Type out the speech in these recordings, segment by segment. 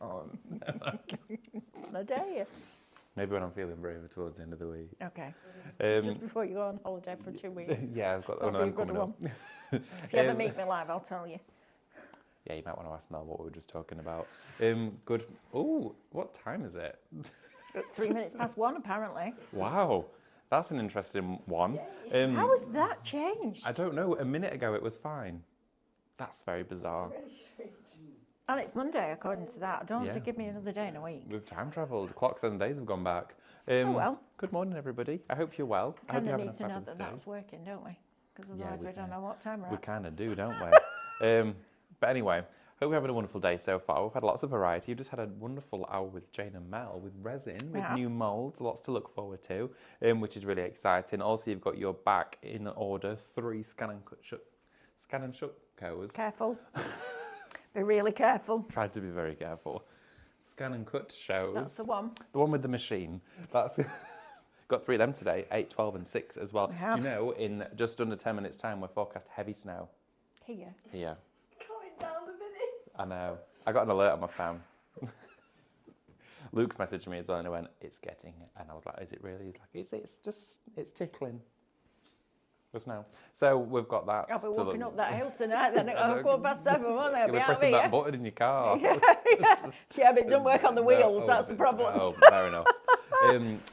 Oh, I dare you. maybe when I'm feeling braver towards the end of the week. Okay. Um, Just before you go on holiday for 2 weeks. yeah, I've got That'll one be a of them good coming up. If you ever meet me live, I'll tell you. Yeah, you might want to ask Mel what we were just talking about. Good. Oh, what time is it? It's 3 minutes past 1, apparently. Wow, that's an interesting one. How has that changed? I don't know. A minute ago it was fine. That's very bizarre. And it's Monday, according to that. I don't Yeah. think give me another day in a week. We've time travelled. Clocks and days have gone back. Oh, well. Good morning, everybody. I hope you're well. I hope Kind you're of having need a to know fabulous that day. that was working, don't we? Because Yeah, otherwise we we don't do. know what time we're We at. kind of do, don't we? But anyway, hope you're having a wonderful day so far. We've had lots of variety. You've just had a wonderful hour with Jane and Mel with resin, with have. new moulds, lots to look forward to, which is really exciting. Also, you've got your back in order 3 scan and shut codes. Careful. Be really careful. Tried to be very careful. Scan and cut shows. That's the one. The one with the machine. That's got 3 of them today, 8, 12 and 6 as well. We have. Do you know, in just under 10 minutes time, we're forecast heavy snow Here. here. Coming down the minutes. I know. I got an alert on my phone. Luke messaged me as well and he went, it's getting, and I was like, is it really? He's like, it's tickling. The snow. So we've got that. I'll be to walking look- up that hill tonight, then I know. at 7:15, won't I? I'll You'll be be out of pressing that here. button in your car. Yeah, but it doesn't work on the wheels, No, that's the problem. Oh, fair enough.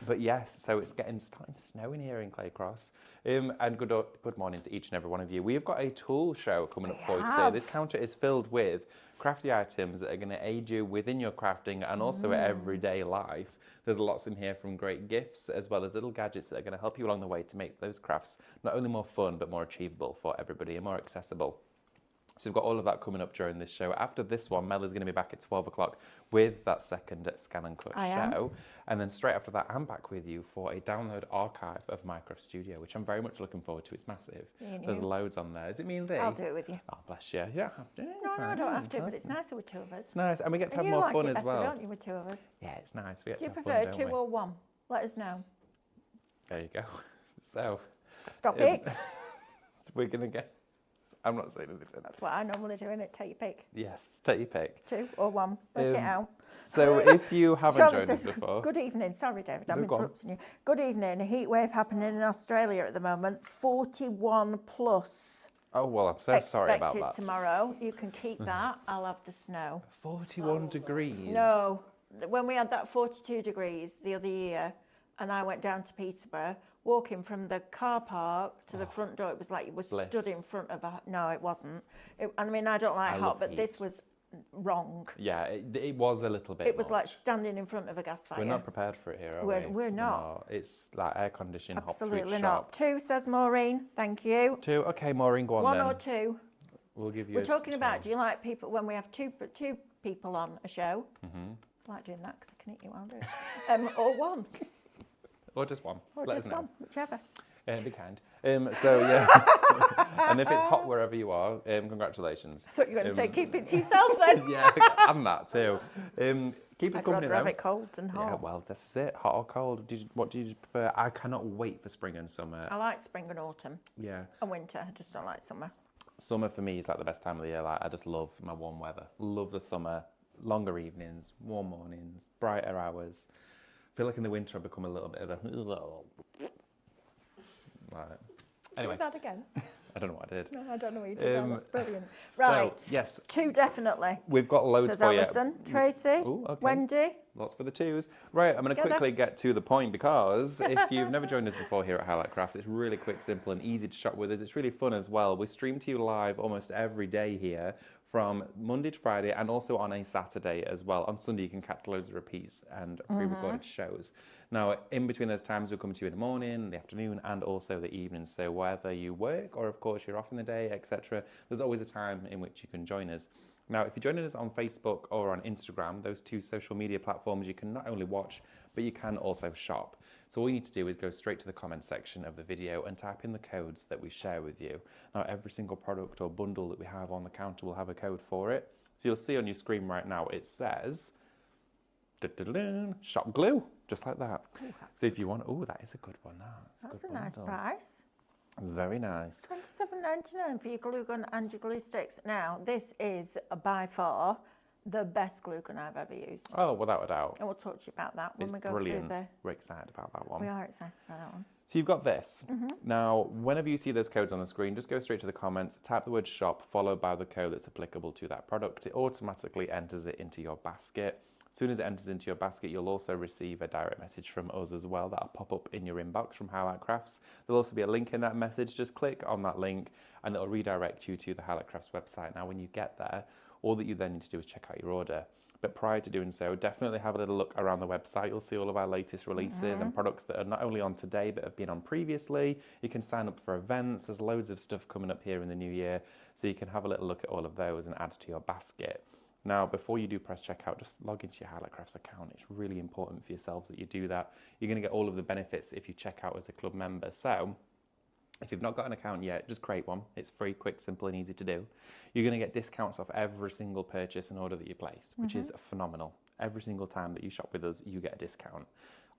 But yes, so it's starting snowing here in Claycross. And good morning to each and every one of you. We've got a tool show coming up for you today. have. This counter is filled with crafty items that are going to aid you within your crafting and also everyday life. There's lots in here from great gifts as well as little gadgets that are going to help you along the way to make those crafts not only more fun but more achievable for everybody and more accessible. So we've got all of that coming up during this show. After this one, Mel is going to be back at 12 o'clock with that second Scan and Cut show. And then straight after that, I'm back with you for a download archive of Minecraft Studio, which I'm very much looking forward to. It's massive. There's loads on there. Is it me and thee? I'll do it with you. Oh, bless you. You don't have to. No, I don't have to, but it's nicer with 2 of us. It's nice. And we get to have And you more like fun it as better, well. don't you, with 2 of us? Yeah, it's nice. We get Do you to have prefer fun, 2 don't we? or 1? Let us know. There you go. So, Stop it. we're going to get... I'm not saying anything. That's what I normally do, innit? Take your pick. Yes, take your pick. 2 or 1. Work it out. So if you haven't Charlotte joined us says, before... good evening. Sorry, David, I'm No, go on. interrupting you. Good evening. A heat wave happening in Australia at the moment. 41 plus. Oh, well, I'm so sorry about Expected that. tomorrow. You can keep that. I'll have the snow. 41 degrees? No. When we had that 42 degrees the other year, and I went down to Peterborough, walking from the car park to the front door, it was like you were Bliss. stood in front of a... No, it wasn't. I mean, I don't like I hot, love but heat. this was wrong. Yeah, it was a little bit It was much. like standing in front of a gas fire. We're not prepared for it here, are we? We're not. No, it's like air-conditioned, hot Absolutely fruit not. shop. 2, says Maureen. Thank you. 2? Okay, Maureen, go on 1 then. or 2. We'll give you We're a talking about, two. do you like people, when we have two people on a show, I like doing that because I can eat you while I do it, or 1, Or just 1. or Let just us know. 1, whichever. Be kind. So, yeah. And if it's hot wherever you are, congratulations. I thought you were going to say, keep it to yourself then. Yeah, and that too. Keep us I'd company rather have though. it cold than hot. Yeah, well, this is it. Hot or cold? What do you prefer? I cannot wait for spring and summer. I like spring and autumn Yeah. and winter. I just don't like summer. Summer for me is like the best time of the year. Like I just love my warm weather. Love the summer. Longer evenings, warm mornings, brighter hours. I feel like in the winter I become a little bit of a... Right. Anyway, Do that again. I don't know what I did. No, I don't know what you did. That's brilliant. So, Right. yes, 2 definitely. we've got loads Says for you. Alison, Tracy, Ooh, okay. Wendy. Lots for the 2s. Right, I'm going to Together. quickly get to the point because if you've never joined us before here at Highlight Crafts, it's really quick, simple and easy to shop with us. It's really fun as well. We stream to you live almost every day here from Monday to Friday and also on a Saturday as well. On Sunday you can catch loads of repeats and pre-recorded shows. Now, in between those times, we'll come to you in the morning, the afternoon and also the evening. So whether you work or of course you're off in the day, etc., there's always a time in which you can join us. Now, if you're joining us on Facebook or on Instagram, those 2 social media platforms, you can not only watch, but you can also shop. So all you need to do is go straight to the comment section of the video and type in the codes that we share with you. Now, every single product or bundle that we have on the counter will have a code for it. So you'll see on your screen right now, it says, shop glue, just like that. Ooh, So if you want, that is a good one. That's good a nice bundle. price. It's very nice. $27.99 for your glue gun and your glue sticks. Now, this is by far the best glue gun I've ever used. Oh, without a doubt. And we'll talk to you about that when It's we go brilliant. through the... We're excited about that one. We are excited about that one. So you've got this. Now, whenever you see those codes on the screen, just go straight to the comments, type the word shop, followed by the code that's applicable to that product. It automatically enters it into your basket. As soon as it enters into your basket, you'll also receive a direct message from us as well that'll pop up in your inbox from Highlight Crafts. There'll also be a link in that message. Just click on that link and it'll redirect you to the Highlight Crafts website. Now, when you get there, all that you then need to do is check out your order. But prior to doing so, definitely have a little look around the website. You'll see all of our latest releases and products that are not only on today, but have been on previously. You can sign up for events. There's loads of stuff coming up here in the new year. So you can have a little look at all of those and add to your basket. Now, before you do press checkout, just log into your Highlight Crafts account. It's really important for yourselves that you do that. You're going to get all of the benefits if you check out as a club member. So if you've not got an account yet, just create one. It's free, quick, simple, and easy to do. You're going to get discounts off every single purchase and order that you place, which is phenomenal. Every single time that you shop with us, you get a discount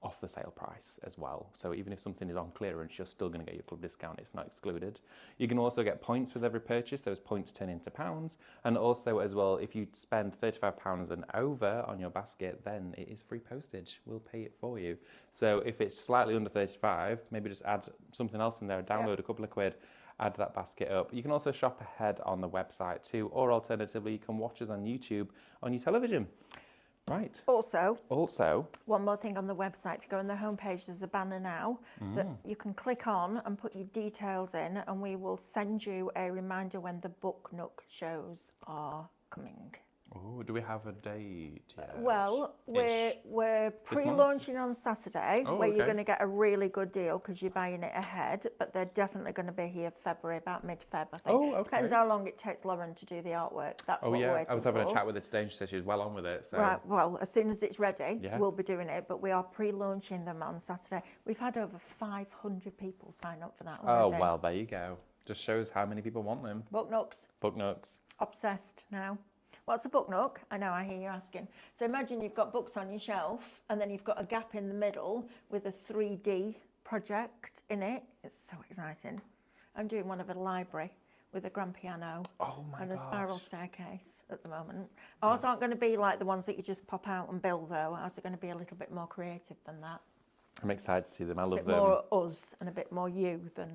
off the sale price as well. So even if something is on clearance, you're still going to get your club discount. It's not excluded. You can also get points with every purchase. Those points turn into pounds. And also as well, if you spend £35 and over on your basket, then it is free postage. We'll pay it for you. So if it's slightly under 35, maybe just add something else in there, download a couple of quid, add that basket up. You can also shop ahead on the website too, or alternatively, you can watch us on YouTube on your television. Right. Also, one more thing on the website. If you go on the homepage, there's a banner now that you can click on and put your details in, and we will send you a reminder when the Book Nook shows are coming. Oh, do we have a date yet? Well, we're pre-launching on Saturday, where you're going to get a really good deal because you're buying it ahead, but they're definitely going to be here February, about mid-Feb, I think. Oh, okay. Depends how long it takes Lauren to do the artwork. That's what we're waiting for. I was having a chat with her today and she said she was well on with it. So. Right, well, as soon as it's ready, we'll be doing it, but we are pre-launching them on Saturday. We've had over 500 people sign up for that already. Oh, well, there you go. Just shows how many people want them. Book Nooks. Book Nooks. Obsessed now. What's a book nook? I know, I hear you asking. So imagine you've got books on your shelf and then you've got a gap in the middle with a 3D project in it. It's so exciting. I'm doing one of a library with a grand piano and a spiral staircase at the moment. Ours aren't going to be like the ones that you just pop out and build though. Ours are going to be a little bit more creative than that. I'm excited to see them. I love them. A bit more us and a bit more you than...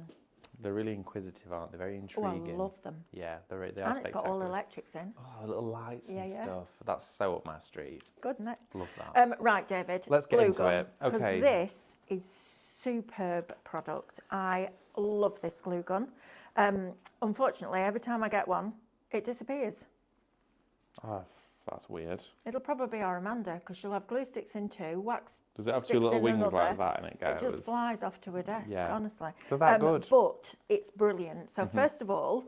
They're really inquisitive, aren't they? Very intriguing. Oh, I love them. Yeah, they are and spectacular. And it's got all electrics in. Oh, little lights and stuff. That's so up my street. Good, isn't it? Love that. Right, David. Let's get into it. Okay. Because this is superb product. I love this glue gun. Unfortunately, every time I get one, it disappears. Oh, that's weird. It'll probably be our Amanda because she'll have glue sticks in two, wax. Does it have two little wings like that and it goes? It just flies off to her desk, honestly. They're that good. But it's brilliant. So first of all,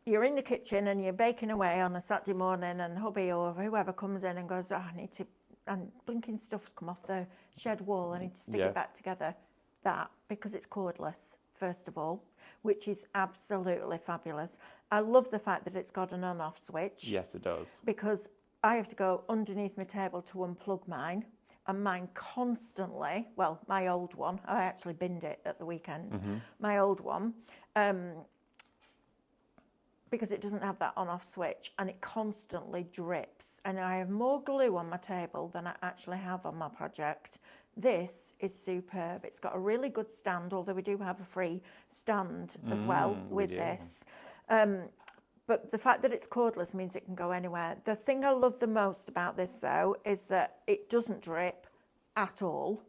you're in the kitchen and you're baking away on a Saturday morning and hubby or whoever comes in and goes, I need to, and blinking stuff's come off the shed wall, I need to stick it back together. That, because it's cordless, first of all, which is absolutely fabulous. I love the fact that it's got an on-off switch. Yes, it does. Because I have to go underneath my table to unplug mine, and mine constantly, well, my old one, I actually binned it at the weekend, my old one, because it doesn't have that on-off switch, and it constantly drips. And I have more glue on my table than I actually have on my project. This is superb. It's got a really good stand, although we do have a free stand as well with this. But the fact that it's cordless means it can go anywhere. The thing I love the most about this, though, is that it doesn't drip at all,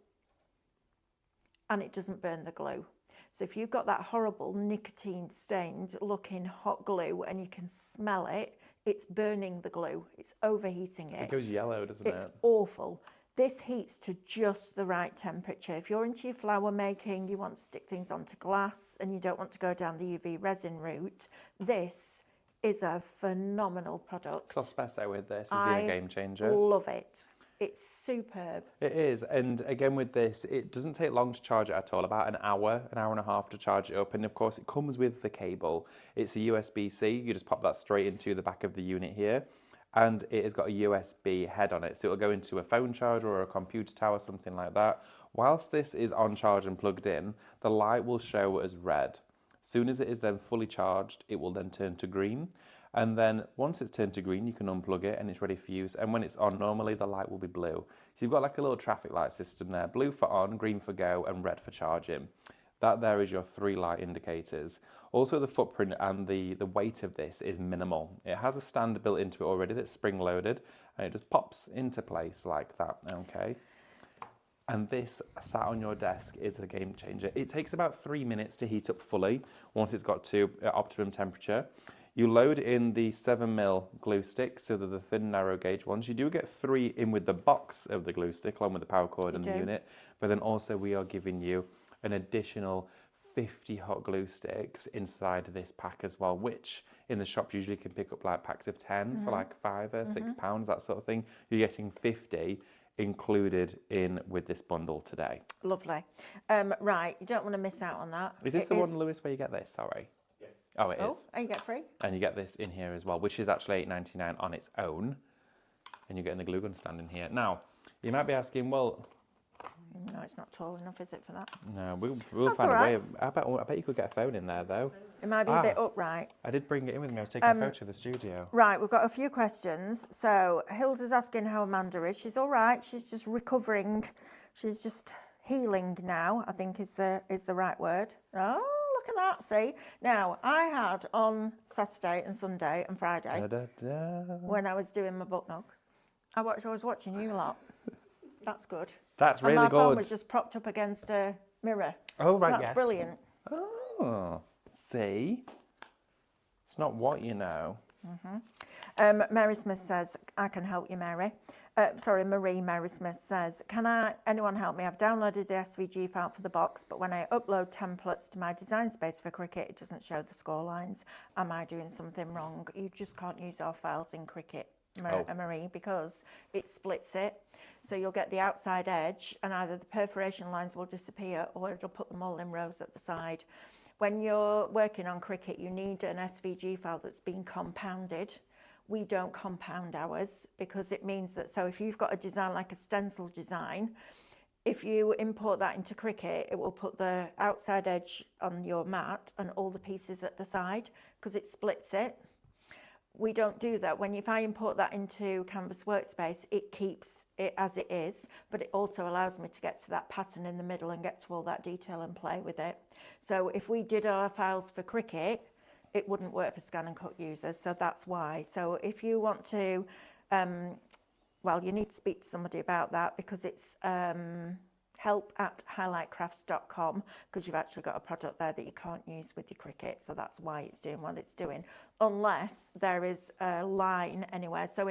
and it doesn't burn the glue. So if you've got that horrible nicotine-stained looking hot glue and you can smell it, it's burning the glue. It's overheating it. It goes yellow, doesn't it? It's awful. This heats to just the right temperature. If you're into your flower making, you want to stick things onto glass and you don't want to go down the UV resin route, this is a phenomenal product. Cospesso with this has been a game changer. I love it. It's superb. It is. And again with this, it doesn't take long to charge it at all. About an hour and a half to charge it up. And of course it comes with the cable. It's a USB-C. You just pop that straight into the back of the unit here. And it has got a USB head on it. So it'll go into a phone charger or a computer tower, something like that. Whilst this is on charge and plugged in, the light will show as red. As soon as it is then fully charged, it will then turn to green. And then once it's turned to green, you can unplug it and it's ready for use. And when it's on, normally the light will be blue. So you've got like a little traffic light system there, blue for on, green for go, and red for charging. That there is your 3 light indicators. Also the footprint and the weight of this is minimal. It has a stand built into it already that's spring loaded, and it just pops into place like that, okay? And this sat on your desk is a game changer. It takes about 3 minutes to heat up fully once it's got to optimum temperature. You load in the 7mm glue sticks, so they're the thin narrow gauge ones. You do get 3 in with the box of the glue stick along with the power cord and the unit, but then also we are giving you an additional 50 hot glue sticks inside this pack as well, which in the shop usually can pick up like packs of 10 for like £5 or £6, that sort of thing. You're getting 50 included in with this bundle today. Lovely. Right, you don't want to miss out on that. Is this the one, Lewis, where you get this? Sorry. Yes. Oh, it is. And you get free? And you get this in here as well, which is actually $8.99 on its own. And you're getting the glue gun stand in here. Now, you might be asking, well, No, it's not tall enough, is it, for that? no, we'll That's find all a way. right. I bet you could get a phone in there, though. It might be a bit upright. I did bring it in with me. I was taking a photo of the studio. Right, we've got a few questions. So Hilda's asking how Amanda is. She's all right. She's just recovering. She's just healing now, I think is the right word. Oh, look at that. See? Now, I had on Saturday and Sunday and Friday, when I was doing my book nook, I was watching you lot. That's good. That's really and my phone good. was just propped up against a mirror. Oh, right, That's yes. brilliant. Oh, see? It's not what you know. Mary Smith says, I can help you, Mary. Mary Smith says, anyone help me? I've downloaded the SVG file for the box, but when I upload templates to my design space for Cricut, it doesn't show the score lines. Am I doing something wrong? You just can't use our files in Cricut, Marie, because it splits it. So you'll get the outside edge and either the perforation lines will disappear or it'll put them all in rows at the side. When you're working on Cricut, you need an SVG file that's been compounded. We don't compound ours because it means that, so if you've got a design like a stencil design, if you import that into Cricut, it will put the outside edge on your mat and all the pieces at the side because it splits it. We don't do that. If I import that into Canvas Workspace, it keeps it as it is, but it also allows me to get to that pattern in the middle and get to all that detail and play with it. So if we did our files for Cricut, it wouldn't work for Scan and Cut users, so that's why. So if you want to, you need to speak to somebody about that because it's help@highlightcrafts.com because you've actually got a product there that you can't use with your Cricut, so that's why it's doing what it's doing, unless there is a line anywhere. So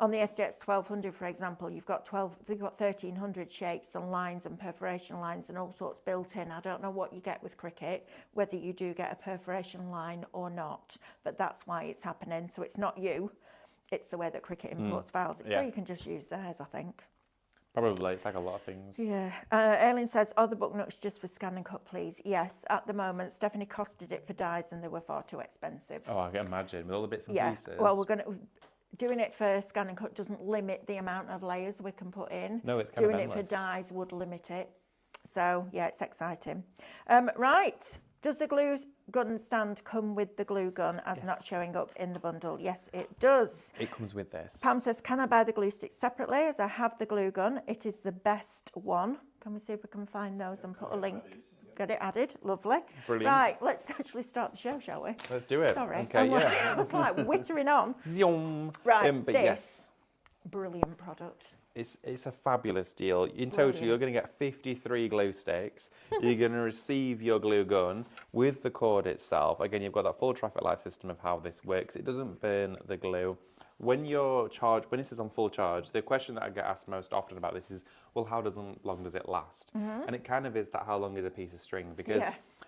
on the SDX 1200, for example, you've got 1,300 shapes and lines and perforation lines and all sorts built in. I don't know what you get with Cricut, whether you do get a perforation line or not, but that's why it's happening. So it's not you, it's the way that Cricut imports files. So you can just use theirs, I think. Probably, it's like a lot of things. Yeah. Aileen says, are the book nooks just for Scan and Cut, please? Yes, at the moment. Stephanie costed it for dies and they were far too expensive. Oh, I can imagine, with all the bits and pieces. Well, doing it for Scan and Cut doesn't limit the amount of layers we can put in. No, it's kind of endless. Doing it for dies would limit it. So, yeah, it's exciting. Right. Does the glue gun stand come with the glue gun as not showing up in the bundle? Yes, it does. It comes with this. Pam says, can I buy the glue sticks separately as I have the glue gun? It is the best one. Can we see if we can find those and put a link? Get it added. Lovely. Brilliant. Right, let's actually start the show, shall we? Let's do it. Sorry. Okay, yeah. I'm like wittering on. Right, but yes. Brilliant product. It's a fabulous deal. In total, you're going to get 53 glue sticks. You're going to receive your glue gun with the cord itself. Again, you've got that full traffic light system of how this works. It doesn't burn the glue. When this is on full charge, the question that I get asked most often about this is, well, how long does it last? And it kind of is that how long is a piece of string? Because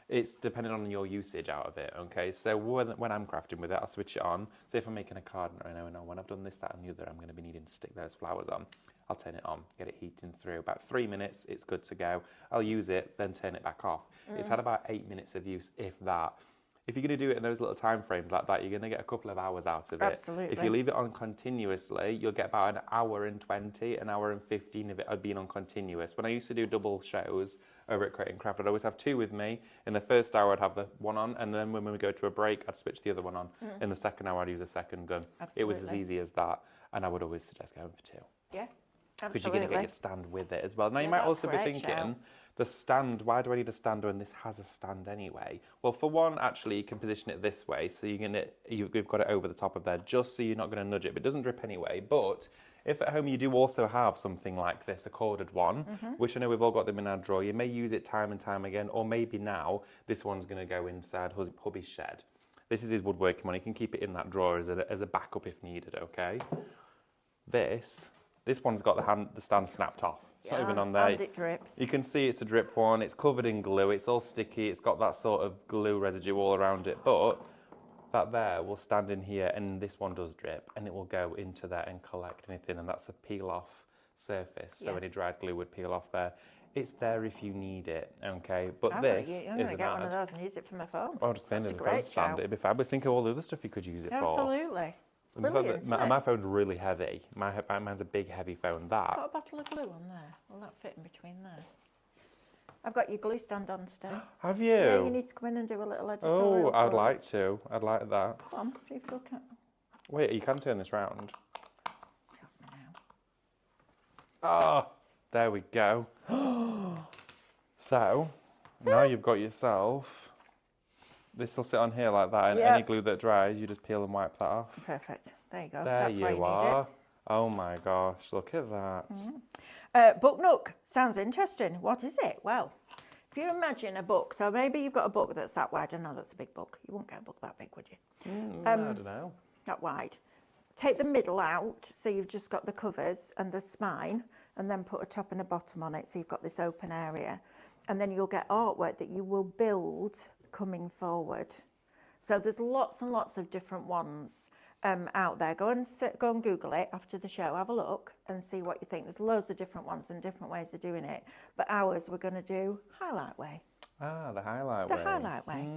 it's dependent on your usage out of it, okay? So when I'm crafting with it, I'll switch it on. Say if I'm making a card, I know when I've done this, that, and the other, I'm going to be needing to stick those flowers on. I'll turn it on, get it heating through. About 3 minutes, it's good to go. I'll use it, then turn it back off. It's had about 8 minutes of use, if that. if you're going to do it in those little time frames like that, you're going to get a couple of hours out of it. Absolutely. If you leave it on continuously, you'll get about an hour and 20, an hour and 15 of it being on continuous. When I used to do double shows over at Creating Craft, I'd always have two with me. In the first hour, I'd have the one on, and then when we go to a break, I'd switch the other one on. In the second hour, I'd use a second gun. It was as easy as that, and I would always suggest going for two. Yeah, Because absolutely. you're going to get your stand with it as well. Now, you Yeah, might that's also be great, thinking, shout. the stand, why do I need a stand when this has a stand anyway? Well, for one, actually, you can position it this way, so you've got it over the top of there, just so you're not going to nudge it, but it doesn't drip anyway. But if at home you do also have something like this, a corded one, which I know we've all got them in our drawer, you may use it time and time again, or maybe now this one's going to go inside hubby's shed. This is his woodworking one. You can keep it in that drawer as a backup if needed, okay? This one's got the stand snapped off. It's not even on there. And it drips. You can see it's a drip one. It's covered in glue. It's all sticky. It's got that sort of glue residue all around it. But that there will stand in here, and this one does drip, and it will go into there and collect anything. And that's a peel-off surface, so any dried glue would peel off there. It's there if you need it, okay? But I'm this going is to an get one ad. of those and use it for my phone. Oh, just saying, That's as a a phone great stand, shout. it'd be fabulous. Think of all the other stuff you could use it for. Absolutely. And besides Brilliant, that, isn't my it? phone's really heavy. Mine's a big, heavy phone. That. Got a bottle of glue on there. Will that fit in between there? I've got your glue stand on today. Have you? Yeah, you need to come in and do a little editorial. Oh, I'd for like us. to. I'd like that. Come on, see if you'll catch. Wait, you can turn this round. Tells me now. Ah, there we go. So, now you've got yourself. This will sit on here like that, and Yep. any glue that dries, you just peel and wipe that off. Perfect. There you go. There That's why you you need are. Oh my gosh, look at that. it. Book Nook. Sounds interesting. What is it? Well, if you imagine a book, so maybe you've got a book that's that wide. I know that's a big book. You won't get a book that big, would you? I don't know. That wide. Take the middle out, so you've just got the covers and the spine, and then put a top and a bottom on it, so you've got this open area. And then you'll get artwork that you will build coming forward. So there's lots and lots of different ones out there. Go and Google it after the show, have a look and see what you think. There's loads of different ones and different ways of doing it. But ours, we're going to do highlight way. Ah, the highlight The way. highlight way.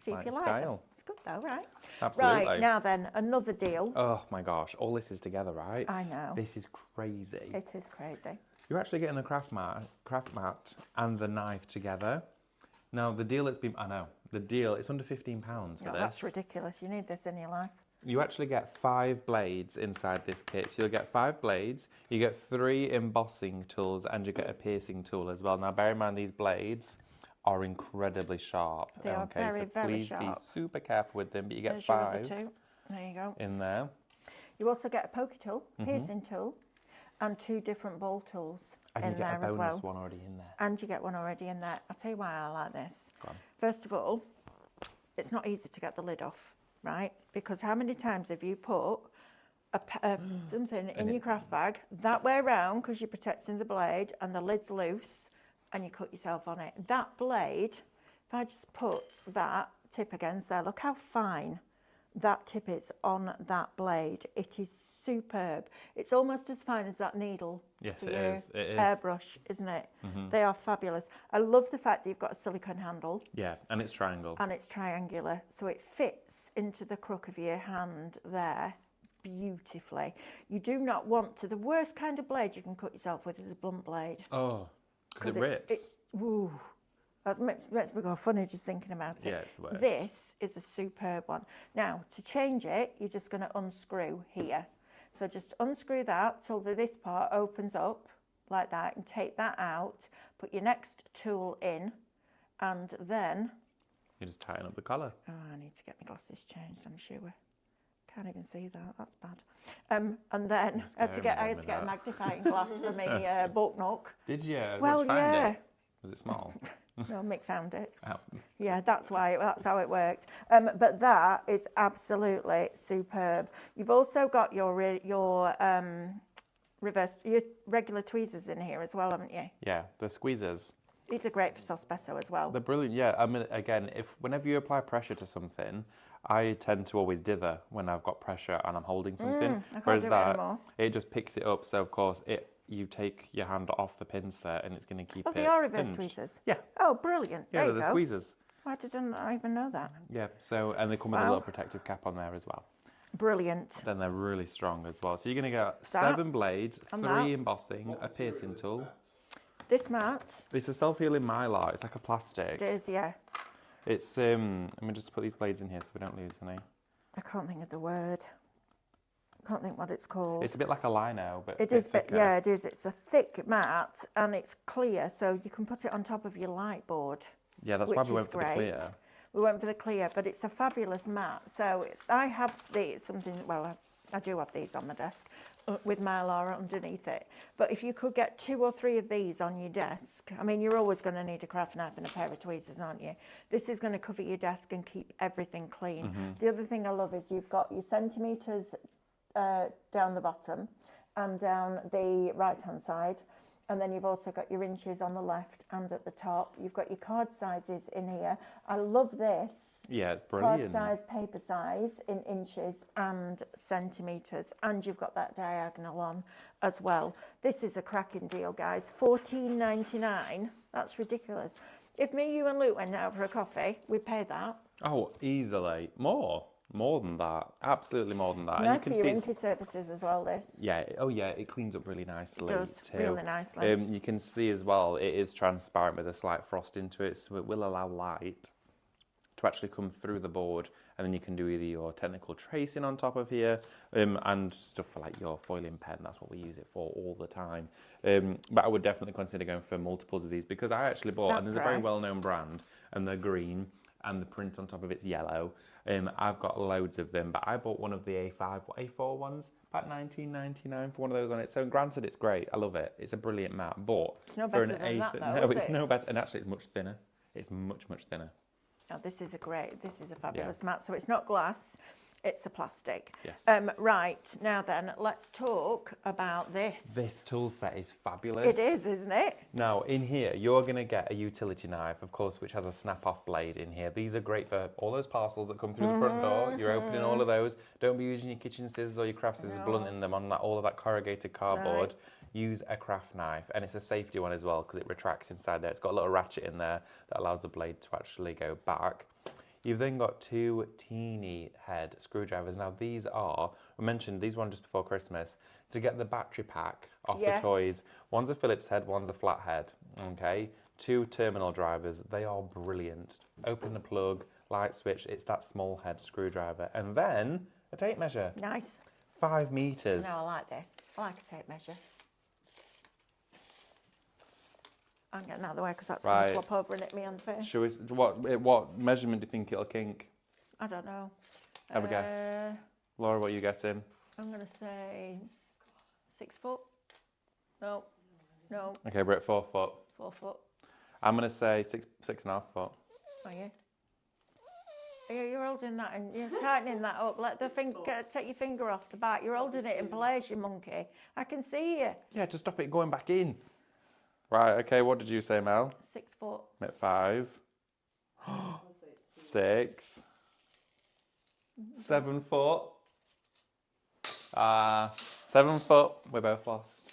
See if like you like style. them. It's good though, right? Absolutely. Right, now then, another deal. Oh my gosh, all this is together, right? I know. This is crazy. It is crazy. You're actually getting a craft mat and the knife together. Now, the deal it's under £15 for Oh, this. that's ridiculous. You need this in your life. You actually get 5 blades inside this kit. So you'll get 5 blades, you get 3 embossing tools, and you get a piercing tool as well. Now, bear in mind, these blades are incredibly sharp. They are very, so very please sharp. be super careful with them, but you get There's your other 5 two. There you go. in there. You also get a pokey tool, piercing tool, and 2 different ball tools And in you get there a as bonus well. one already in there. And you get one already in there. I'll tell you why I like this. Go on. First of all, it's not easy to get the lid off, right? Because how many times have you put something in your craft bag that way around because you're protecting the blade and the lid's loose and you cut yourself on it? That blade, if I just put that tip against there, look how fine that tip is on that blade. It is superb. It's almost as fine as that needle. Yes, for it your is. It is. airbrush, isn't it? They are fabulous. I love the fact that you've got a silicone handle Yeah, and it's triangle. and it's triangular, so it fits into the crook of your hand there beautifully. You do not want to. The worst kind of blade you can cut yourself with is a blunt blade. Oh, because it rips. Ooh, that makes me go funny just thinking about it. Yeah, it's the worst. This is a superb one. Now, to change it, you're just going to unscrew here. So just unscrew that till this part opens up like that and take that out, put your next tool in, and then... You just tighten up the collar. Oh, I need to get my glasses changed, I'm sure. Can't even see that, that's bad. And then I had to get a magnifying glass for my book nook. Did you? Well, Did you find yeah. it? Was it small? No, Mick found it. Oh. Yeah, that's how it worked. But that is absolutely superb. You've also got your regular tweezers in here as well, haven't you? Yeah, the squeezers. These are great for sospeso as well. They're brilliant, yeah. I mean, again, whenever you apply pressure to something, I tend to always dither when I've got pressure and I'm holding something. I can't Whereas do it that, anymore. it just picks it up. So, of course, you take your hand off the pin set and it's going to keep Oh, it they are reverse hinged. tweezers. Yeah. Oh, brilliant. Yeah, there they're you the go. squeezers. Why did I not even know that? Yeah, so, and they come with a Wow. little protective cap on there as well. Brilliant. Then they're really strong as well. So you're going to get That 7 blades, and 3 that. embossing, a piercing tool. This mat, It's a self-healing mylar. It's like a plastic. it is, yeah. It's, let me just put these blades in here so we don't lose any. I can't think of the word. I can't think what it's called. It's a bit like a lino, but It a is, bit but thicker. yeah, it is. It's a thick mat and it's clear, so you can put it on top of your light board. Yeah, that's why which we went is for the great. clear. We went for the clear, but it's a fabulous mat. So I have I do have these on my desk with Mylar underneath it. But if you could get 2 or 3 of these on your desk, I mean, you're always going to need a craft knife and a pair of tweezers, aren't you? This is going to cover your desk and keep everything clean. The other thing I love is you've got your centimetres down the bottom and down the right-hand side. And then you've also got your inches on the left and at the top. You've got your card sizes in here. I love this. Yeah, it's Card brilliant. size, paper size in inches and centimetres. And you've got that diagonal on as well. This is a cracking deal, guys. $14.99. That's ridiculous. If me, you and Luke went out for a coffee, we'd pay that. Oh, easily. More than that. Absolutely more than that. It's And nice you for can your see it's- inky surfaces as well, this. Yeah, oh yeah, it cleans up really nicely. It does, too. really nicely. You can see as well, it is transparent with a slight frost into it, so it will allow light to actually come through the board, and then you can do either your technical tracing on top of here, and stuff for like your foiling pen. That's what we use it for all the time. But I would definitely consider going for multiples of these, because I actually bought, That and there's a very price. well-known brand, and they're green, and the print on top of it's yellow. I've got loads of them, but I bought one of the A4 ones, about $19.99 for one of those on it. So granted, it's great. I love it. It's a brilliant mat, but It's no for better an than that, though, no, is it's it? no better. And actually, it's much thinner. It's much, much thinner. Oh, this is a fabulous mat. So it's not glass, it's a plastic. Yes. Right, now then, let's talk about this. This tool set is fabulous. It is, isn't it? Now, in here, you're going to get a utility knife, of course, which has a snap-off blade in here. These are great for all those parcels that come through the front door. You're opening all of those. Don't be using your kitchen scissors or your craft scissors, blunting them on all of that corrugated cardboard. Right. Use a craft knife, and it's a safety one as well because it retracts inside there. It's got a little ratchet in there that allows the blade to actually go back. You've then got 2 teeny head screwdrivers. Now these are, we mentioned these ones just before Christmas, to get the battery pack off Yes. the toys. One's a Phillips head, one's a flat head, okay? 2 terminal drivers, they are brilliant. Open the plug, light switch, it's that small head screwdriver. And then a tape measure, Nice. 5 meters. No, I like this. I like a tape measure. I'm getting out of the way because that's going Right. to flop over and hit me on the face. Shall we, what measurement do you think it'll kink? I don't know. Have a guess. Uh, Laura, what are you guessing? I'm going to say 6 foot. No. Okay, we're at 4 foot. 4 foot. I'm going to say 6.5 foot. Are you? Yeah, you're holding that and you're tightening that up. Let the finger, take your finger off the back. You're holding it in place, you monkey. I can see you. Yeah, to stop it going back in. Right, okay, what did you say, Mel? 6 foot. I'm at 5. 6. 7 foot. 7 foot. We're both lost.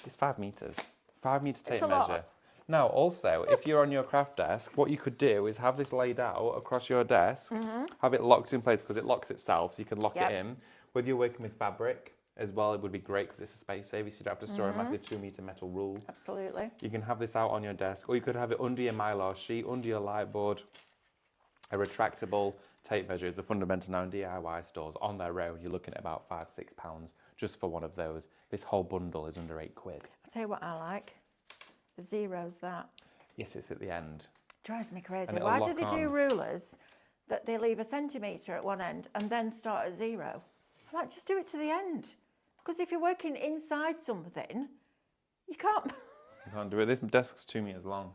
It's 5 meters. 5 meter tape a lot. measure. Now, also, if you're on your craft desk, what you could do is have this laid out across your desk, have it locked in place because it locks itself, so you can lock Yep. it in. Whether you're working with fabric as well, it would be great because it's a space saver, so you don't have to store a massive 2 meter metal rule. Absolutely. You can have this out on your desk, or you could have it under your Mylar sheet, under your light board. A retractable tape measure is the fundamental now in DIY stores. On their own, you're looking at about £5-6 just for one of those. This whole bundle is under £8. I'll tell you what I like. The zeros, that. Yes, it's at the end. Drives me crazy. And it'll Why do lock they do on. rulers that they leave a centimetre at one end and then start at 0? I'm like, just do it to the end. Because if you're working inside something, you can't. You can't do it. This desk's 2 meters long.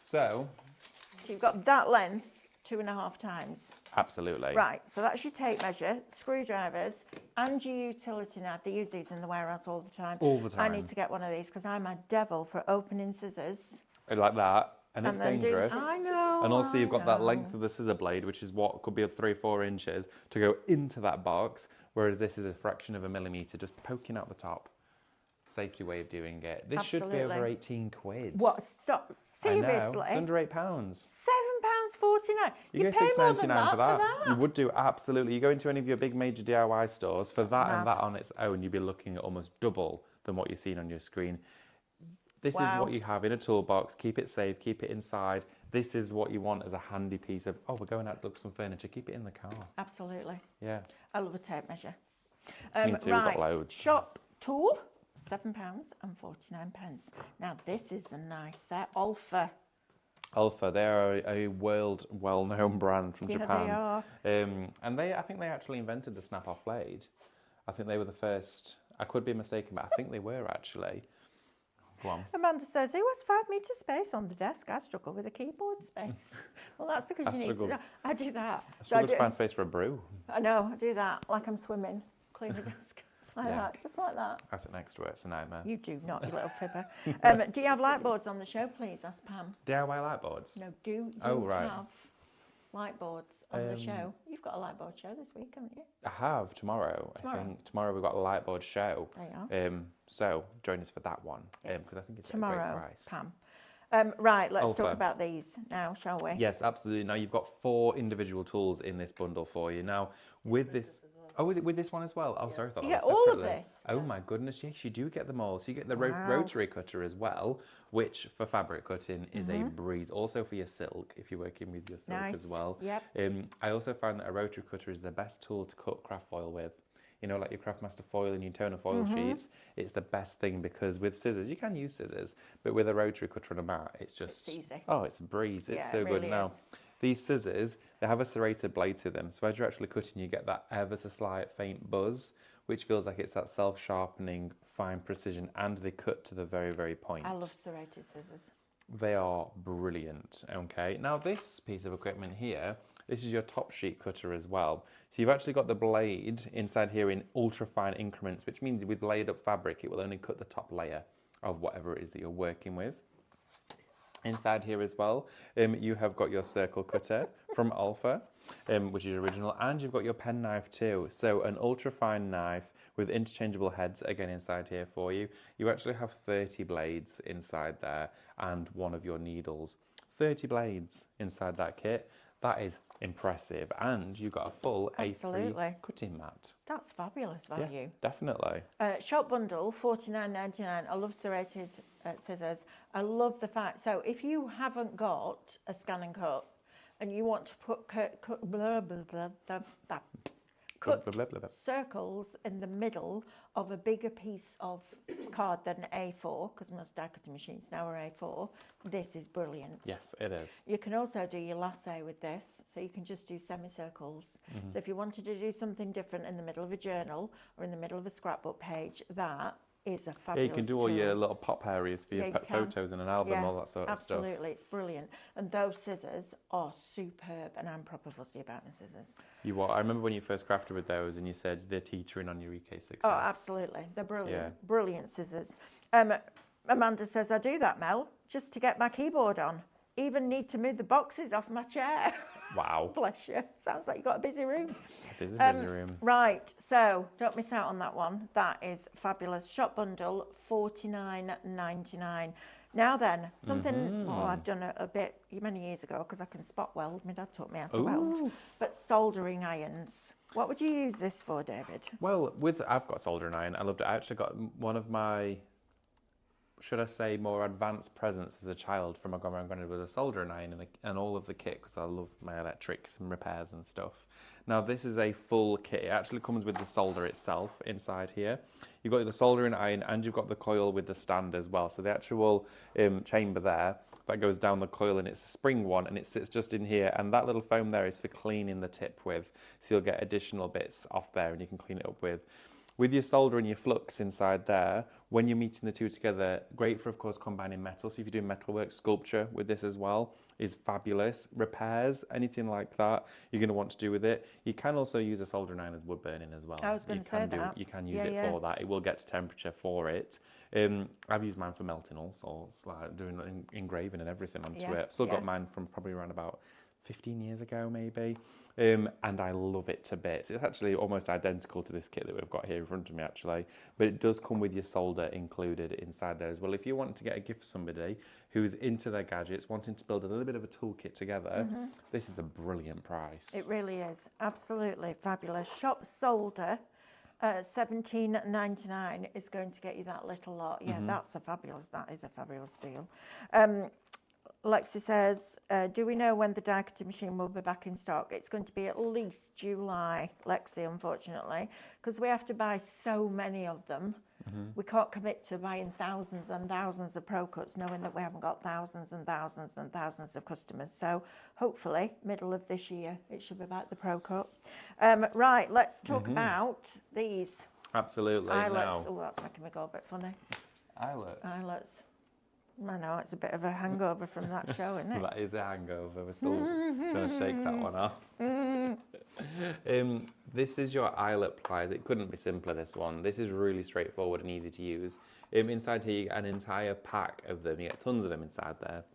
So, So you've got that length 2.5 times. absolutely. Right, so that's your tape measure, screwdrivers, and your utility knife. They use these in the warehouse all the time. All the time. I need to get one of these because I'm a devil for opening scissors. Like that. And it's then dangerous. I know. And also you've got that I length know. of the scissor blade, which is what could be 3-4 inches, to go into that box, whereas this is a fraction of a millimetre, just poking out the top. Safety way of doing it. This should be over Absolutely. 18 quid. What? Stop. I know. Seriously? It's under £8. 7 £6.49. You You go pay more than £6.99 that for that. You would do, absolutely. You go into any of your big major DIY stores, for that and mad. that on its own, you'd be looking at almost double than what you're seeing on your screen. This is Wow. what you have in a toolbox. Keep it safe, keep it inside. This is what you want as a handy piece of, oh, we're going out to look at some furniture. Keep it in the car. Absolutely. Yeah. I love a tape measure. Me too, we've got Right, loads. shop tool, £7.49. Now this is a nice set. Alpha. Alpha, they are a world well-known brand from Yeah, Japan. they are. And I think they actually invented the snap-off blade. I think they were the first. I could be mistaken, but I think they were actually. Go on. Amanda says, who has 5 metre space on the desk? I struggle with a keyboard space. Well, that's because you need to. I do that. I struggle to find space for a brew. I know, I do that like I'm swimming. Clean the desk. Like Yeah. that, just like that. I sit next to it, it's a nightmare. You do not, you little fibber. Do you have light boards on the show, please? Asked Pam. DIY light boards? No, do you right. have light boards on the show? You've got a light board show this week, haven't you? I have tomorrow. I think tomorrow we've got a light board show. There you are. So join us for that one because I think it's Tomorrow, at a great price. Pam. Right, let's Alpha. talk about these now, shall we? Yes, absolutely. Now you've got 4 individual tools in this bundle for you. Now with this. Oh, is it with this one as well? Oh, sorry, I thought You that get was all of separately. this? Oh my goodness, yes, you do get them all. So you get the Wow. rotary cutter as well, which for fabric cutting is a breeze. Also for your silk, if you're working with your silk as well. Yep. I also found that a rotary cutter is the best tool to cut craft foil with. You know, like your Craftmaster foil and your toner foil sheets, it's the best thing because with scissors, you can use scissors, but with a rotary cutter on a mat, it's just... It's easy. Oh, it's a breeze. It's Yeah, so it really good. Now, is. these scissors, they have a serrated blade to them. So as you're actually cutting, you get that ever so slight faint buzz, which feels like it's that self-sharpening, fine precision, and they cut to the very, very point. I love serrated scissors. They are brilliant, okay? Now this piece of equipment here, this is your top sheet cutter as well. So you've actually got the blade inside here in ultra fine increments, which means with layered up fabric, it will only cut the top layer of whatever it is that you're working with. Inside here as well, you have got your circle cutter from Alpha, which is original, and you've got your pen knife too. So an ultra fine knife with interchangeable heads again inside here for you. You actually have 30 blades inside there and one of your needles. 30 blades inside that kit. That is impressive, and you've got a full A3 cutting mat. That's fabulous value. Yeah, definitely. Shop bundle, $49.99. I love serrated scissors. I love the fact. So if you haven't got a scan and cut, and you want to put cut circles in the middle of a bigger piece of card than A4, because most die cutting machines now are A4, this is brilliant. Yes, it is. You can also do your lasso with this, so you can just do semicircles. So if you wanted to do something different in the middle of a journal or in the middle of a scrapbook page, that is a fabulous Yeah, you can do all tool. your little pop areas for your photos in an album, all that sort of stuff. Absolutely, it's brilliant. And those scissors are superb, and I'm proper fussy about my scissors. You are. I remember when you first crafted with those and you said they're teetering on your EK6S. Oh, absolutely. They're brilliant. Yeah. Brilliant scissors. Amanda says, I do that, Mel, just to get my keyboard on. Even need to move the boxes off my chair. Wow. Bless you. Sounds like you've got a busy room. It is a busy room. Right, so don't miss out on that one. That is fabulous. Shop bundle, $49.99. Now then, something I've done a bit many years ago because I can spot weld. My dad taught me how to weld. But soldering irons. What would you use this for, David? Well, I've got a soldering iron. I loved it. I actually got one of my, should I say, more advanced presents as a child from my grandma and granddad was a soldering iron and all of the kit because I love my electrics and repairs and stuff. Now this is a full kit. It actually comes with the solder itself inside here. You've got the soldering iron and you've got the coil with the stand as well. So the actual chamber there that goes down the coil, and it's a spring one and it sits just in here, and that little foam there is for cleaning the tip with. So you'll get additional bits off there and you can clean it up with. With your solder and your flux inside there, when you're meeting the two together, great for, of course, combining metal. So if you're doing metalwork, sculpture with this as well is fabulous. Repairs, anything like that, you're going to want to do with it. You can also use a soldering iron as wood burning as well. I was going to say that. You can use it for that. It will get to temperature for it. I've used mine for melting all sorts, like doing engraving and everything onto it. Still got mine from probably around about 15 years ago maybe, and I love it to bits. It's actually almost identical to this kit that we've got here in front of me actually, but it does come with your solder included inside there as well. If you want to get a gift for somebody who's into their gadgets, wanting to build a little bit of a toolkit together, this is a brilliant price. It really is, absolutely fabulous. Shop Solder, $17.99 is going to get you that little lot. Yeah, that is a fabulous deal. Lexi says, do we know when the die cutting machine will be back in stock? It's going to be at least July, Lexi, unfortunately, because we have to buy so many of them. We can't commit to buying thousands and thousands of Pro Cuts, knowing that we haven't got thousands and thousands and thousands of customers. So hopefully, middle of this year, it should be back the Pro Cut. Right, let's talk about these. Absolutely. Eyelets. Oh, that's making me go a bit funny. Eyelets. I know, it's a bit of a hangover from that show, isn't it? That is a hangover. We're still trying to shake that one off. This is your eyelet pliers. It couldn't be simpler, this one. This is really straightforward and easy to use. Inside here, you get an entire pack of them. You get tons of them inside there.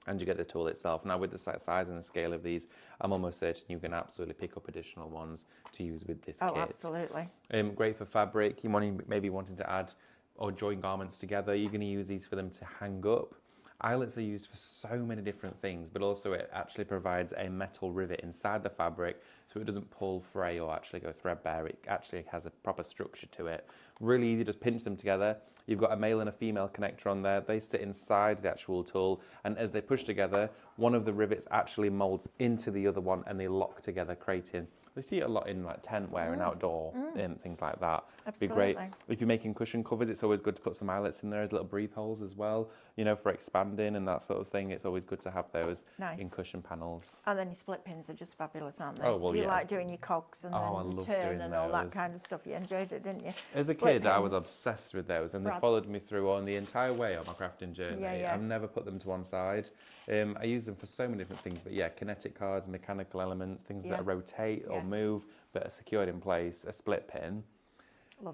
And you get the tool itself. Now, with the size and the scale of these, I'm almost certain you can absolutely pick up additional ones to use with this kit. Oh, absolutely. Great for fabric. You maybe wanting to add or join garments together. You're going to use these for them to hang up. Eyelets are used for so many different things, but also it actually provides a metal rivet inside the fabric so it doesn't pull, fray, or actually go threadbare. It actually has a proper structure to it. Really easy, just pinch them together. You've got a male and a female connector on there. They sit inside the actual tool, and as they push together, one of the rivets actually molds into the other one and they lock together, creating. We see it a lot in like tent wear and outdoor things like that. Absolutely. Be great. If you're making cushion covers, it's always good to put some eyelets in there as little breathe holes as well, you know, for expanding and that sort of thing. It's always good to have those in cushion panels. And then your split pins are just fabulous, aren't they? Oh, well, you like doing your cogs and I then love turn doing and all that those. kind of stuff. You enjoyed it, didn't you? As a Split kid, I was pins. obsessed with those, and they followed me through on the entire way on my crafting journey. Yeah. I've never put them to one side. I use them for so many different things, but yeah, kinetic cards, mechanical elements, things that rotate or move, but are secured in place. A split pin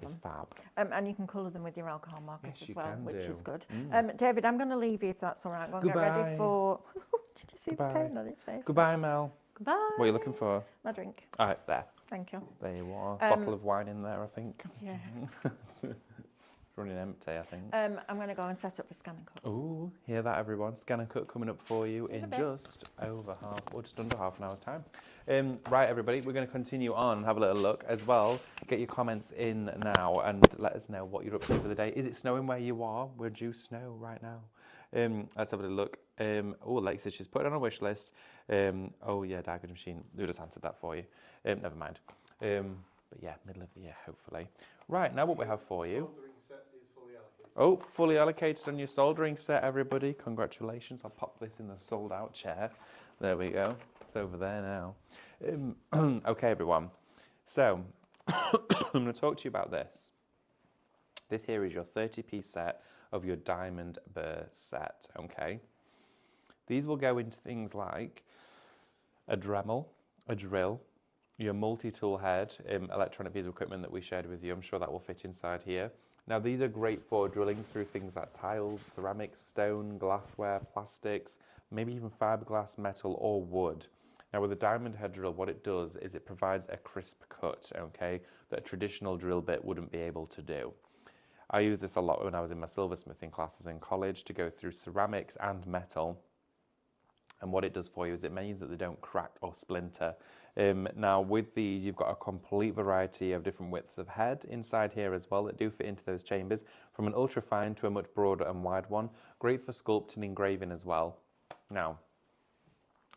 is fab. And you can colour them with your alcohol markers as well, which is good. Mm. David, I'm going to leave you if that's all right. Go and get ready for... Did you see the pain on his face? Goodbye, Mel. Goodbye. What are you looking for? My drink. Oh, it's there. Thank you. There you are. Bottle of wine in there, I think. Yeah. It's running empty, I think. I'm going to go and set up for Scan and Cut. Ooh, hear that, everyone? Scan and Cut coming up for you in just over just under half an hour's time. Right, everybody, we're going to continue on and have a little look as well. Get your comments in now and let us know what you're up to for the day. Is it snowing where you are? We're due snow right now. Let's have a little look. Lexi says she's put it on a wish list. Oh, yeah, die cutting machine. Who just answered that for you? Never mind. But yeah, middle of the year, hopefully. Right, now what we have for you. Oh, fully allocated on your soldering set, everybody. Congratulations. I'll pop this in the sold out chair. There we go. It's over there now. Okay, everyone. So, I'm going to talk to you about this. This here is your 30-piece set of your diamond burr set, okay? These will go into things like a Dremel, a drill, your multi-tool head, electronic piece of equipment that we shared with you. I'm sure that will fit inside here. Now, these are great for drilling through things like tiles, ceramics, stone, glassware, plastics, maybe even fiberglass, metal, or wood. Now, with a diamond head drill, what it does is it provides a crisp cut, okay, that a traditional drill bit wouldn't be able to do. I used this a lot when I was in my silversmithing classes in college to go through ceramics and metal. And what it does for you is it means that they don't crack or splinter. Now with these, you've got a complete variety of different widths of head inside here as well that do fit into those chambers, from an ultra fine to a much broader and wide one. Great for sculpting and engraving as well. Now,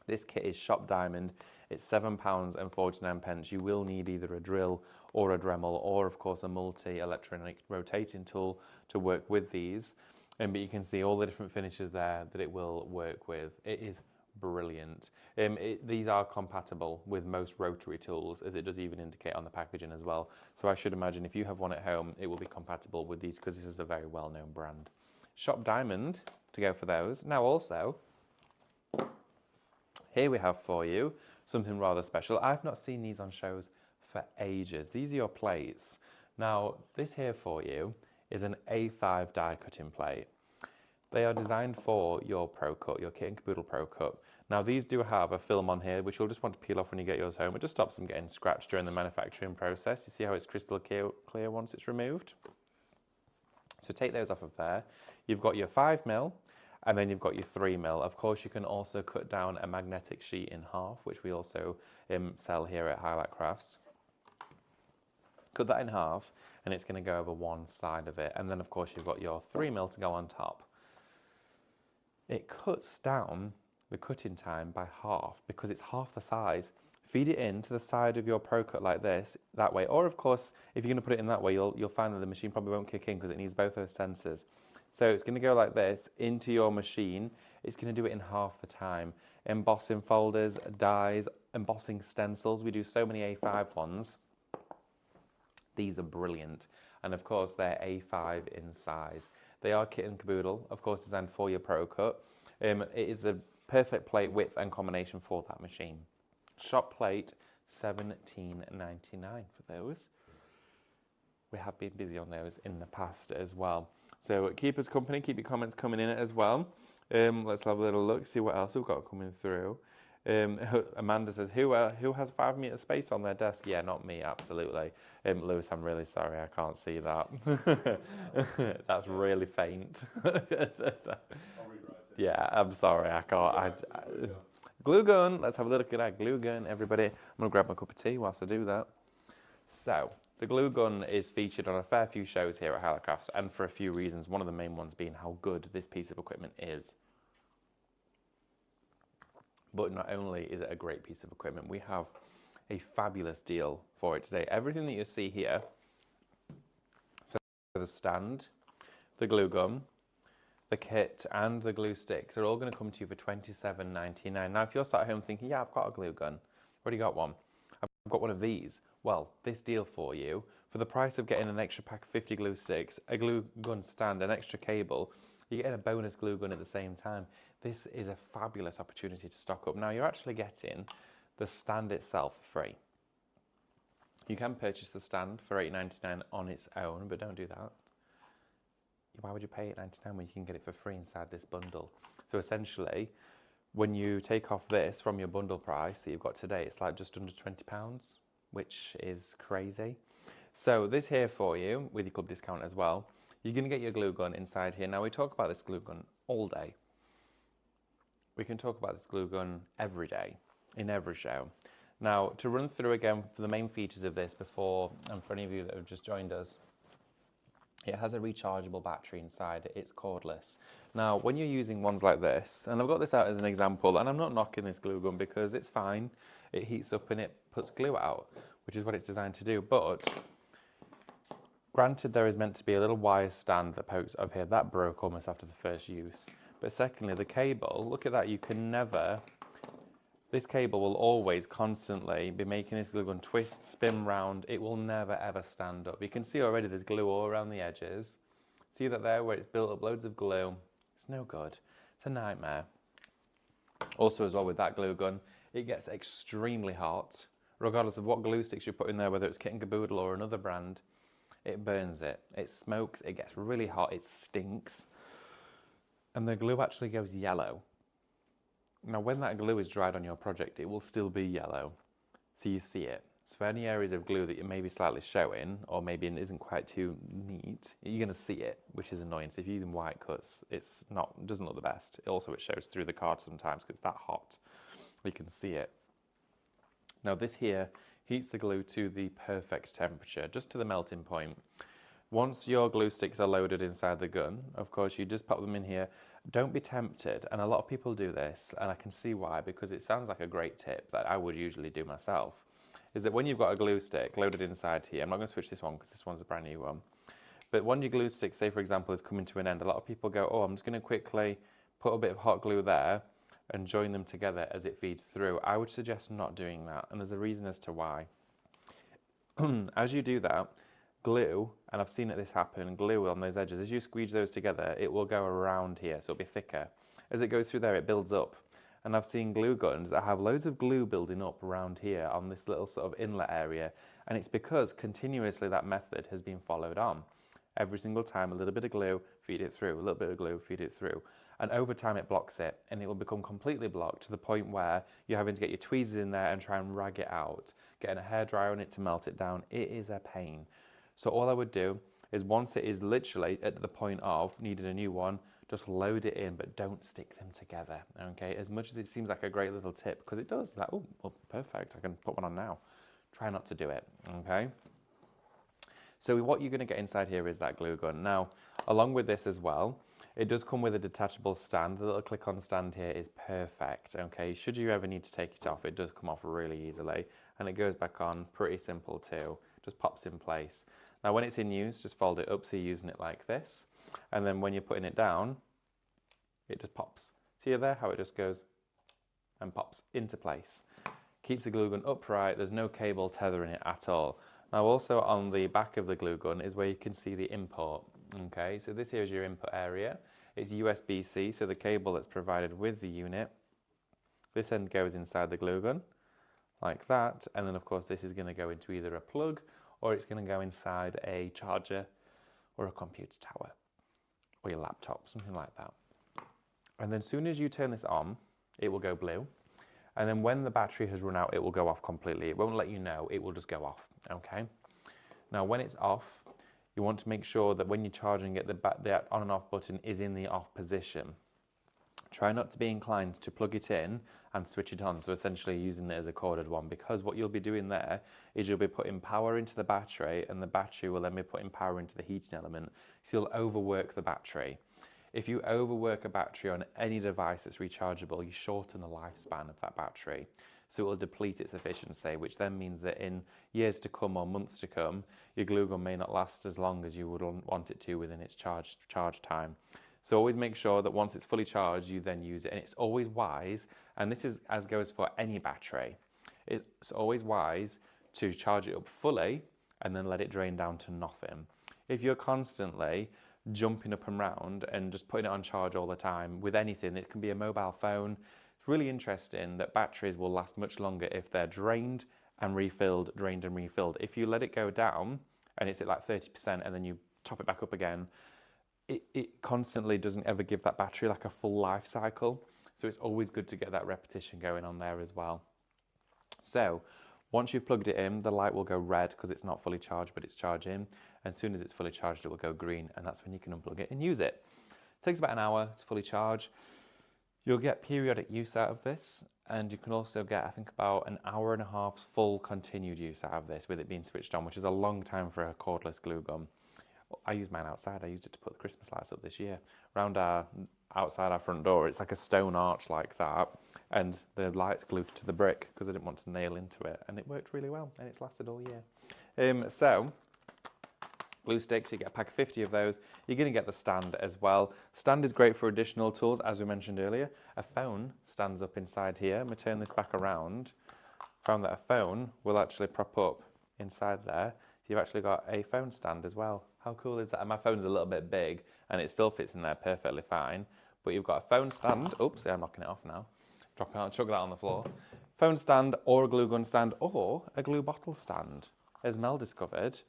this kit is Shop Diamond. It's £7.49. You will need either a drill or a Dremel or, of course, a multi-electronic rotating tool to work with these. But you can see all the different finishes there that it will work with. It is brilliant. These are compatible with most rotary tools, as it does even indicate on the packaging as well. So I should imagine if you have one at home, it will be compatible with these because this is a very well-known brand. Shop Diamond to go for those. Now also, here we have for you something rather special. I've not seen these on shows for ages. These are your plates. Now, this here for you is an A5 die cutting plate. They are designed for your Pro Cut, your Kit and Caboodle Pro Cut. Now these do have a film on here, which you'll just want to peel off when you get yours home. It just stops them getting scratched during the manufacturing process. You see how it's crystal clear once it's removed? So take those off of there. You've got your 5mm, and then you've got your 3mm. Of course, you can also cut down a magnetic sheet in half, which we also sell here at Highlight Crafts. Cut that in half, and it's going to go over one side of it. And then, of course, you've got your 3mm to go on top. It cuts down the cutting time by half because it's half the size. Feed it into the side of your Pro Cut like this, that way. Or, of course, if you're going to put it in that way, you'll find that the machine probably won't kick in because it needs both those sensors. So it's going to go like this into your machine. It's going to do it in half the time. Embossing folders, dies, embossing stencils. We do so many A5 ones. These are brilliant. And of course, they're A5 in size. They are kit and caboodle, of course, designed for your Pro Cut. It is the perfect plate width and combination for that machine. Shop plate, $17.99 for those. We have been busy on those in the past as well. So keep us company, keep your comments coming in as well. Let's have a little look, see what else we've got coming through. Amanda says, who has 5 meter space on their desk? Yeah, not me, absolutely. Lewis, I'm really sorry, I can't see that. That's really faint. Yeah, I'm sorry, I can't. Glue gun, let's have a look at that glue gun, everybody. I'm going to grab my cup of tea whilst I do that. So, the glue gun is featured on a fair few shows here at Highlight Crafts, and for a few reasons, one of the main ones being how good this piece of equipment is. But not only is it a great piece of equipment, we have a fabulous deal for it today. Everything that you see here, so the stand, the glue gun, the kit and the glue sticks are all going to come to you for $27.99. Now, if you're sat at home thinking, yeah, I've got a glue gun, already got one, I've got one of these. Well, this deal for you, for the price of getting an extra pack of 50 glue sticks, a glue gun stand, an extra cable, you're getting a bonus glue gun at the same time. This is a fabulous opportunity to stock up. Now, you're actually getting the stand itself for free. You can purchase the stand for $8.99 on its own, but don't do that. Why would you pay $8.99 when you can get it for free inside this bundle? So essentially, when you take off this from your bundle price that you've got today, it's like just under £20, which is crazy. So this here for you, with your club discount as well, you're going to get your glue gun inside here. Now, we talk about this glue gun all day. We can talk about this glue gun every day, in every show. Now, to run through again for the main features of this before, and for any of you that have just joined us, it has a rechargeable battery inside, it's cordless. Now, when you're using ones like this, and I've got this out as an example, and I'm not knocking this glue gun because it's fine. It heats up and it puts glue out, which is what it's designed to do. But granted, there is meant to be a little wire stand that pokes up here. That broke almost after the first use. But secondly, the cable, look at that, you can never, this cable will always constantly be making this glue gun twist, spin round. It will never ever stand up. You can see already there's glue all around the edges. See that there where it's built up loads of glue? It's no good. It's a nightmare. Also as well with that glue gun, it gets extremely hot. Regardless of what glue sticks you put in there, whether it's Kit and Caboodle or another brand, it burns it. It smokes, it gets really hot, it stinks. And the glue actually goes yellow. Now, when that glue is dried on your project, it will still be yellow, so you see it. So for any areas of glue that you may be slightly showing, or maybe it isn't quite too neat, you're going to see it, which is annoying. So if you're using white cuts, it doesn't look the best. It shows through the card sometimes because it's that hot. You can see it. Now this here heats the glue to the perfect temperature, just to the melting point. Once your glue sticks are loaded inside the gun, of course, you just pop them in here. Don't be tempted, and a lot of people do this, and I can see why, because it sounds like a great tip that I would usually do myself, is that when you've got a glue stick loaded inside here, I'm not going to switch this one because this one's a brand new one, but when your glue stick, say for example, is coming to an end, a lot of people go, oh, I'm just going to quickly put a bit of hot glue there and join them together as it feeds through. I would suggest not doing that, and there's a reason as to why. As you do that, glue, and I've seen this happen, glue on those edges, as you squeeze those together, it will go around here, so it'll be thicker. As it goes through there, it builds up. And I've seen glue guns that have loads of glue building up around here on this little sort of inlet area, and it's because continuously that method has been followed on. Every single time, a little bit of glue, feed it through, a little bit of glue, feed it through. And over time it blocks it, and it will become completely blocked to the point where you're having to get your tweezers in there and try and rag it out. Getting a hairdryer on it to melt it down, it is a pain. So all I would do is once it is literally at the point of needing a new one, just load it in, but don't stick them together, okay? As much as it seems like a great little tip, because it does, like, oh, well, perfect, I can put one on now. Try not to do it, okay? So what you're going to get inside here is that glue gun. Now, along with this as well, it does come with a detachable stand. The little click-on stand here is perfect, okay? Should you ever need to take it off, it does come off really easily, and it goes back on pretty simple too. Just pops in place. Now, when it's in use, just fold it up so you're using it like this, and then when you're putting it down, it just pops. See there how it just goes and pops into place. Keeps the glue gun upright, there's no cable tethering it at all. Now also on the back of the glue gun is where you can see the import. Okay, so this here is your input area. It's USB-C, so the cable that's provided with the unit. This end goes inside the glue gun, like that, and then of course this is going to go into either a plug or it's going to go inside a charger or a computer tower or your laptop, something like that. And then as soon as you turn this on, it will go blue. And then when the battery has run out, it will go off completely. It won't let you know, it will just go off, okay? Now when it's off, you want to make sure that when you're charging it, the on and off button is in the off position. Try not to be inclined to plug it in and switch it on, so essentially using it as a corded one, because what you'll be doing there is you'll be putting power into the battery, and the battery will then be putting power into the heating element, so you'll overwork the battery. If you overwork a battery on any device that's rechargeable, you shorten the lifespan of that battery. So it will deplete its efficiency, which then means that in years to come or months to come, your glue gun may not last as long as you would want it to within its charge time. So always make sure that once it's fully charged, you then use it. And it's always wise, and this is as goes for any battery, it's always wise to charge it up fully and then let it drain down to nothing. If you're constantly jumping up and round and just putting it on charge all the time with anything, it can be a mobile phone. It's really interesting that batteries will last much longer if they're drained and refilled, drained and refilled. If you let it go down and it's at like 30% and then you top it back up again, it constantly doesn't ever give that battery like a full life cycle. So it's always good to get that repetition going on there as well. So once you've plugged it in, the light will go red because it's not fully charged, but it's charging. And as soon as it's fully charged, it will go green, and that's when you can unplug it and use it. It takes about an hour to fully charge. You'll get periodic use out of this, and you can also get, I think, about an hour and a half's full continued use out of this with it being switched on, which is a long time for a cordless glue gun. I use mine outside. I used it to put the Christmas lights up this year. Outside our front door, it's like a stone arch like that, and the light's glued to the brick because I didn't want to nail into it, and it worked really well, and it's lasted all year. So glue sticks, you get a pack of 50 of those. You're going to get the stand as well. Stand is great for additional tools, as we mentioned earlier. A phone stands up inside here. I'm going to turn this back around. Found that a phone will actually prop up inside there. So you've actually got a phone stand as well. How cool is that? And my phone's a little bit big, and it still fits in there perfectly fine. But you've got a phone stand. Oops, I'm knocking it off now. Chuck that on the floor. Phone stand, or a glue gun stand, or a glue bottle stand. As Mel discovered,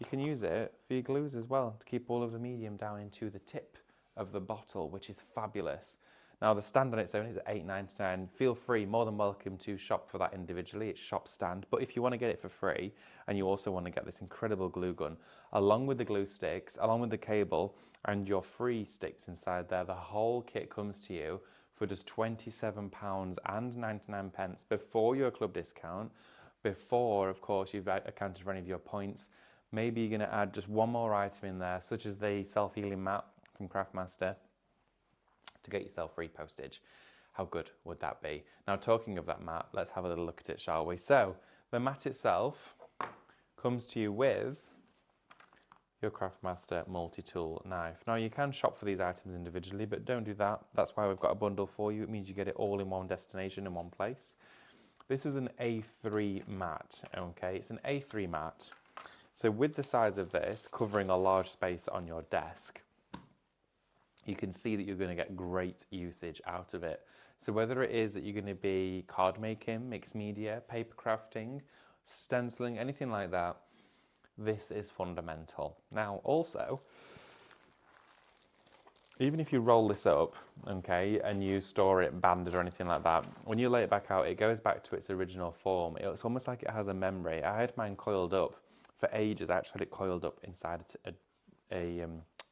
you can use it for your glues as well, to keep all of the medium down into the tip of the bottle, which is fabulous. Now the stand on its own is at $8.99. Feel free, more than welcome to shop for that individually. It's shop stand. But if you want to get it for free, and you also want to get this incredible glue gun, along with the glue sticks, along with the cable, and your free sticks inside there, the whole kit comes to you for just £27.99 before your club discount, before, of course, you've accounted for any of your points. Maybe you're going to add just one more item in there, such as the self-healing mat from Craftmaster, to get yourself free postage. How good would that be? Now, talking of that mat, let's have a little look at it, shall we? So, the mat itself comes to you with your Craftmaster multi-tool knife. Now, you can shop for these items individually, but don't do that. That's why we've got a bundle for you. It means you get it all in one destination, in one place. This is an A3 mat, okay? It's an A3 mat. So with the size of this, covering a large space on your desk, you can see that you're going to get great usage out of it. So whether it is that you're going to be card making, mixed media, paper crafting, stenciling, anything like that, This is fundamental. Now, also, even if you roll this up, okay, and you store it banded or anything like that, when you lay it back out, it goes back to its original form. It's almost like it has a memory. I had mine coiled up for ages. I actually had it coiled up inside a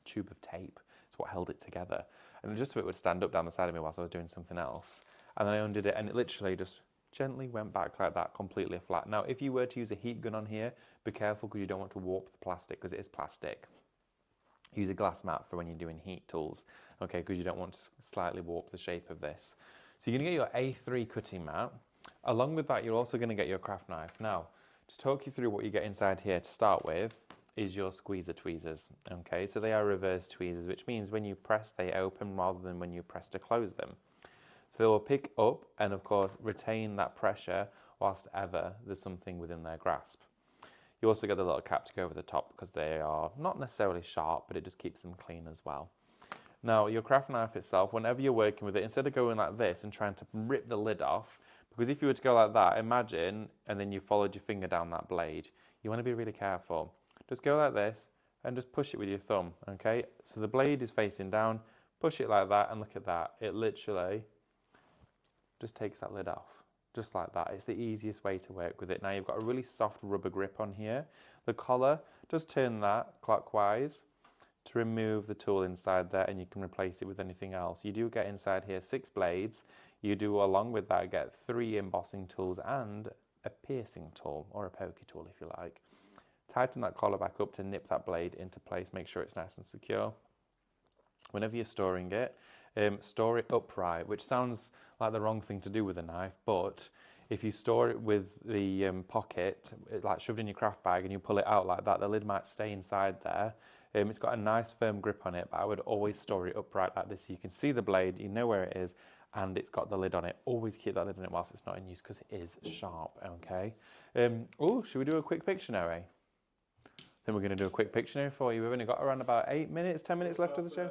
tube of tape. It's what held it together. And just so it would stand up down the side of me whilst I was doing something else. And then I undid it, and it literally just gently went back like that, completely flat. Now, if you were to use a heat gun on here, be careful because you don't want to warp the plastic because it is plastic. Use a glass mat for when you're doing heat tools, okay, because you don't want to slightly warp the shape of this. So you're going to get your A3 cutting mat. Along with that, you're also going to get your craft knife. Now, to talk you through what you get inside here to start with is your squeezer tweezers, okay? So they are reverse tweezers, which means when you press, they open rather than when you press to close them. So they will pick up and, of course, retain that pressure whilst ever there's something within their grasp. You also get the little cap to go over the top because they are not necessarily sharp, but it just keeps them clean as well. Now, your craft knife itself, whenever you're working with it, instead of going like this and trying to rip the lid off, because if you were to go like that, imagine, and then you followed your finger down that blade, you want to be really careful. Just go like this and just push it with your thumb, okay? So the blade is facing down, push it like that, and look at that. It literally just takes that lid off. Just like that. It's the easiest way to work with it. Now you've got a really soft rubber grip on here. The collar, just turn that clockwise to remove the tool inside there, and you can replace it with anything else. You do get inside here 6 blades. You do, along with that, get 3 embossing tools and a piercing tool, or a pokey tool if you like. Tighten that collar back up to nip that blade into place. Make sure it's nice and secure. Whenever you're storing it, store it upright, which sounds like the wrong thing to do with a knife, but if you store it with the pocket, like shoved in your craft bag, and you pull it out like that, the lid might stay inside there. It's got a nice firm grip on it, but I would always store it upright like this so you can see the blade, you know where it is, and it's got the lid on it. Always keep that lid on it whilst it's not in use because it is sharp, okay? Oh, should we do a quick Pictionary? Then we're going to do a quick Pictionary for you. We've only got around about 8 minutes, 10 minutes left of the show.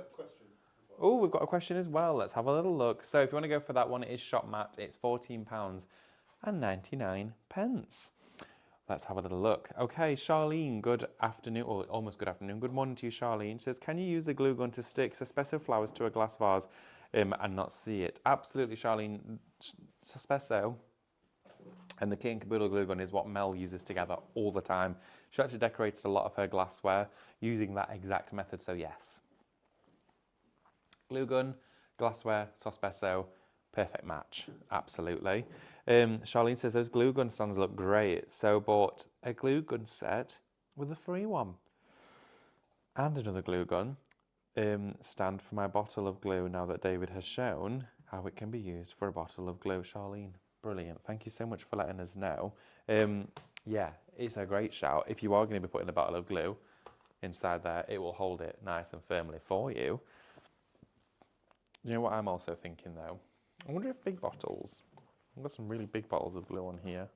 Oh, we've got a question as well. Let's have a little look. So if you want to go for that one, it is shop mat. It's £14.99. Let's have a little look. Okay, Charlene, good afternoon, or almost good afternoon. Good morning to you, Charlene. Says, can you use the glue gun to stick Sospeso flowers to a glass vase and not see it? Absolutely, Charlene. Sospeso and the Kit and Caboodle glue gun is what Mel uses together all the time. She actually decorated a lot of her glassware using that exact method, so yes. Glue gun, glassware, Sospeso, perfect match, absolutely. Charlene says those glue gun stands look great, so bought a glue gun set with a free one. And another glue gun stand for my bottle of glue now that David has shown how it can be used for a bottle of glue. Charlene, brilliant. Thank you so much for letting us know. Yeah, it's a great shout. If you are going to be putting a bottle of glue inside there, it will hold it nice and firmly for you. You know what I'm also thinking though? I wonder if big bottles, I've got some really big bottles of glue on here,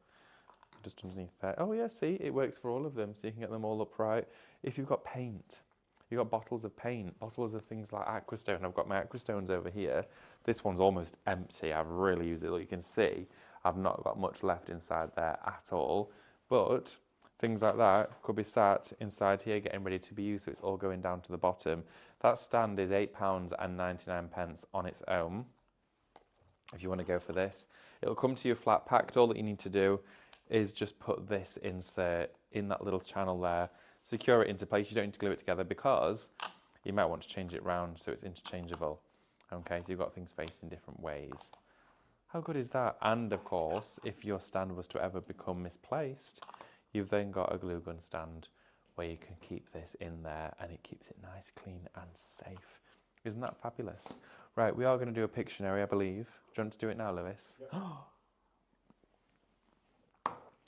just underneath there. Oh yeah, see, it works for all of them, so you can get them all upright. If you've got paint, you've got bottles of paint, bottles of things like Aquastone. I've got my Aquastones over here. This one's almost empty. I've really used it. Like you can see, I've not got much left inside there at all. But things like that could be sat inside here getting ready to be used, so it's all going down to the bottom. That stand is £8.99 on its own. If you want to go for this, it'll come to you flat packed. All that you need to do is just put this insert in that little channel there, secure it into place. You don't need to glue it together because you might want to change it round so it's interchangeable. Okay, so you've got things facing different ways. How good is that? And of course, if your stand was to ever become misplaced, you've then got a glue gun stand where you can keep this in there and it keeps it nice, clean and safe. Isn't that fabulous? Right, we are going to do a Pictionary, I believe. Do you want to do it now, Lewis? Yep.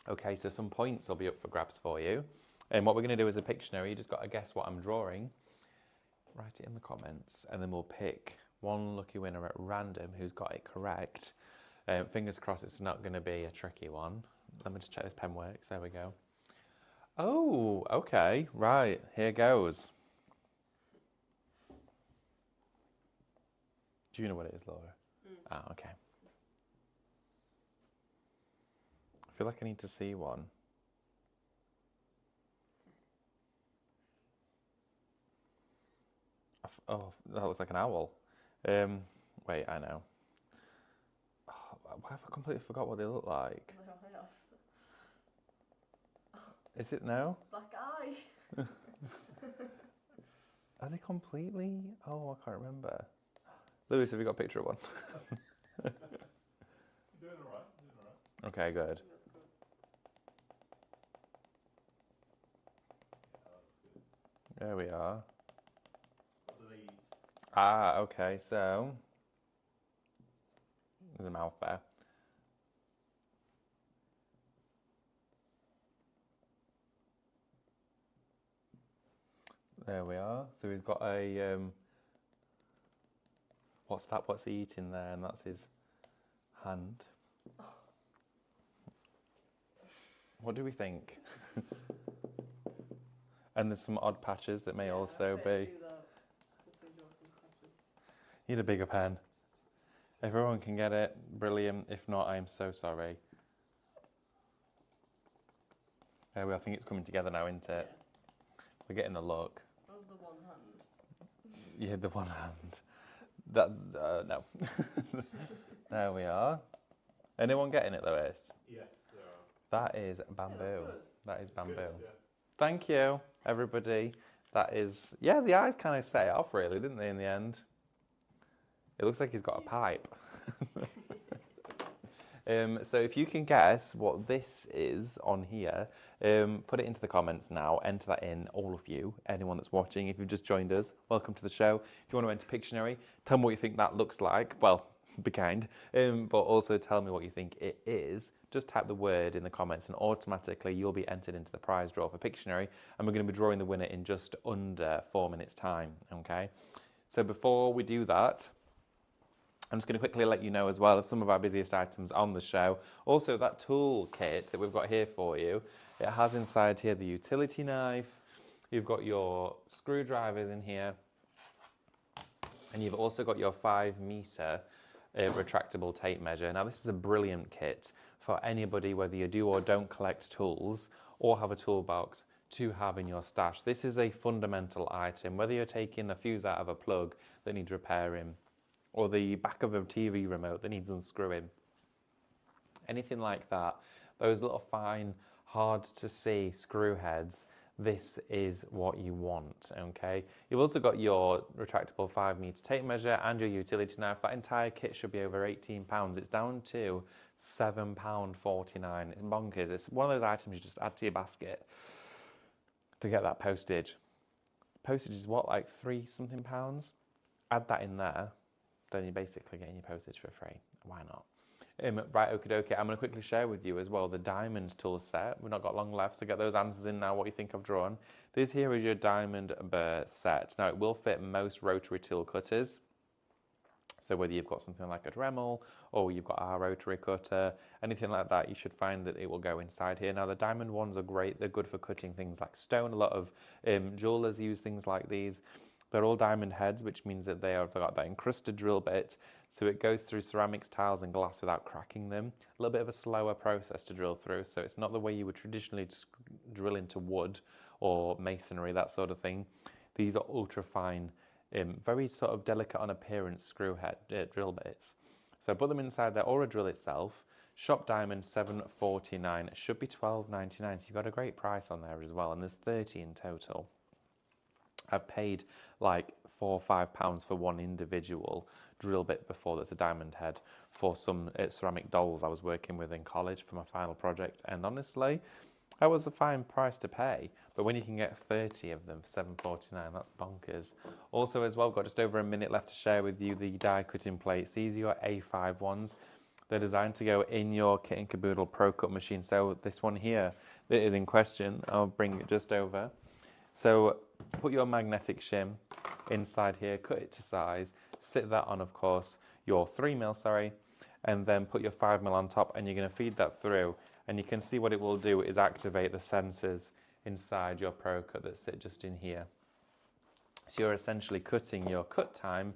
Okay, so some points will be up for grabs for you. And what we're going to do is a Pictionary. You just got to guess what I'm drawing. Write it in the comments and then we'll pick one lucky winner at random who's got it correct. Fingers crossed it's not going to be a tricky one. Let me just check this pen works. There we go. Oh, okay. Right, here goes. Do you know what it is, Laura? Ah, okay. I feel like I need to see one. Oh, that looks like an owl. Wait, I know. Oh, why have I completely forgot what they look like? No, I have. Is it now? Black eye. Are they completely? Oh, I can't remember. Lewis, have you got a picture of one? You're doing all right. Doing all right. Okay, good. That's good. Yeah, that's good. There we are. What do they eat? Ah, okay, so there's a mouth there. There we are. So he's got a what's that? What's he eating there? And that's his hand. What do we think? And there's some odd patches that may Yeah, also I'd say be. do that. I'd say draw some patches. Need a bigger pen. If everyone can get it, brilliant. If not, I am so sorry. There we are. I think it's coming together now, isn't it? Yeah. We're getting the look. Of the one hand. You had the one hand. That no. There we are. Anyone getting it, Lewis? Yes, there are. That is bamboo. good. That is bamboo. Good, yeah. Thank you, everybody. That is, yeah, the eyes kind of set it off, really, didn't they, in the end? It looks like he's got a pipe. So if you can guess what this is on here, put it into the comments now. Enter that in, all of you, anyone that's watching. If you've just joined us, welcome to the show. If you want to enter Pictionary, tell me what you think that looks like. Well, be kind. But also tell me what you think it is. Just type the word in the comments and automatically you'll be entered into the prize draw for Pictionary. And we're going to be drawing the winner in just under 4 minutes' time, okay? So before we do that, I'm just going to quickly let you know as well of some of our busiest items on the show. Also, that tool kit that we've got here for you, it has inside here the utility knife. You've got your screwdrivers in here. And you've also got your 5-meter retractable tape measure. Now, this is a brilliant kit for anybody, whether you do or don't collect tools or have a toolbox to have in your stash. This is a fundamental item, whether you're taking a fuse out of a plug that needs repairing, or the back of a TV remote that needs unscrewing. Anything like that, those little fine, hard to see screw heads, this is what you want, okay? You've also got your retractable 5-meter tape measure and your utility knife. That entire kit should be over £18. It's down to £7.49. It's bonkers. It's one of those items you just add to your basket to get that postage. Postage is what, like £3-something? Add that in there, then you're basically getting your postage for free. Why not? Right, okie dokie. I'm going to quickly share with you as well the diamond tool set. We've not got long left, so get those answers in now, what you think I've drawn. This here is your diamond burr set. Now, it will fit most rotary tool cutters. So whether you've got something like a Dremel or you've got our rotary cutter, anything like that, you should find that it will go inside here. Now, the diamond ones are great. They're good for cutting things like stone. A lot of jewelers use things like these. They're all diamond heads, which means that they've got that encrusted drill bit, so it goes through ceramics, tiles and glass without cracking them. A little bit of a slower process to drill through, so it's not the way you would traditionally drill into wood or masonry, that sort of thing. These are ultra fine, very sort of delicate on appearance screw head drill bits. So put them inside there, or a drill itself. Shop diamond $7.49. It should be $12.99, so you've got a great price on there as well, and there's 30 in total. I've paid like £4 or £5 for one individual drill bit before that's a diamond head for some ceramic dolls I was working with in college for my final project, and honestly, that was a fine price to pay. But when you can get 30 of them for $7.49, that's bonkers. Also as well, got just over a minute left to share with you the die cutting plates. These are your A5 ones. They're designed to go in your Kit and Caboodle Pro Cut machine. So this one here that is in question, I'll bring it just over. So put your magnetic shim inside here, cut it to size, sit that on, of course, your 3mm, and then put your 5mm on top, and you're going to feed that through. And you can see what it will do is activate the sensors inside your Pro Cut that sit just in here. So you're essentially cutting your cut time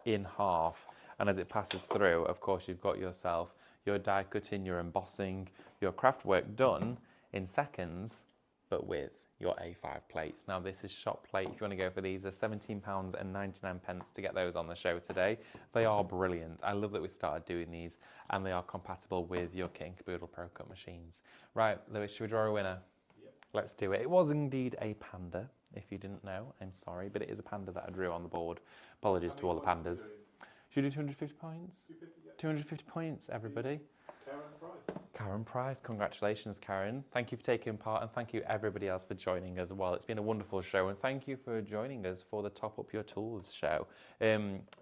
in half. And as it passes through, of course, you've got yourself your die cutting, your embossing, your craft work done in seconds, but with your A5 plates. Now this is shop plate. If you want to go for these, they're £17.99 to get those on the show today. They are brilliant. I love that we started doing these, and they are compatible with your Kit and Caboodle Pro Cut machines. Right, Lewis, should we draw a winner? Yep. Let's do it. It was indeed a panda. If you didn't know, I'm sorry, but it is a panda that I drew on the board. Apologies to all the pandas. Should we do 250 points? 250, yeah. 250 points, everybody. Karen Price. Karen Price, congratulations, Karen. Thank you for taking part, and thank you everybody else for joining as well. It's been a wonderful show, and thank you for joining us for the Top Up Your Tools show.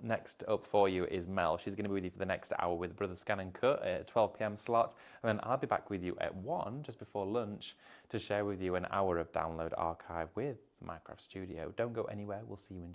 Next up for you is Mel. She's going to be with you for the next hour with Brother Scan and Cut at 12 p.m. slot, and then I'll be back with you at 1, just before lunch, to share with you an hour of download archive with Minecraft Studio. Don't go anywhere. We'll see you in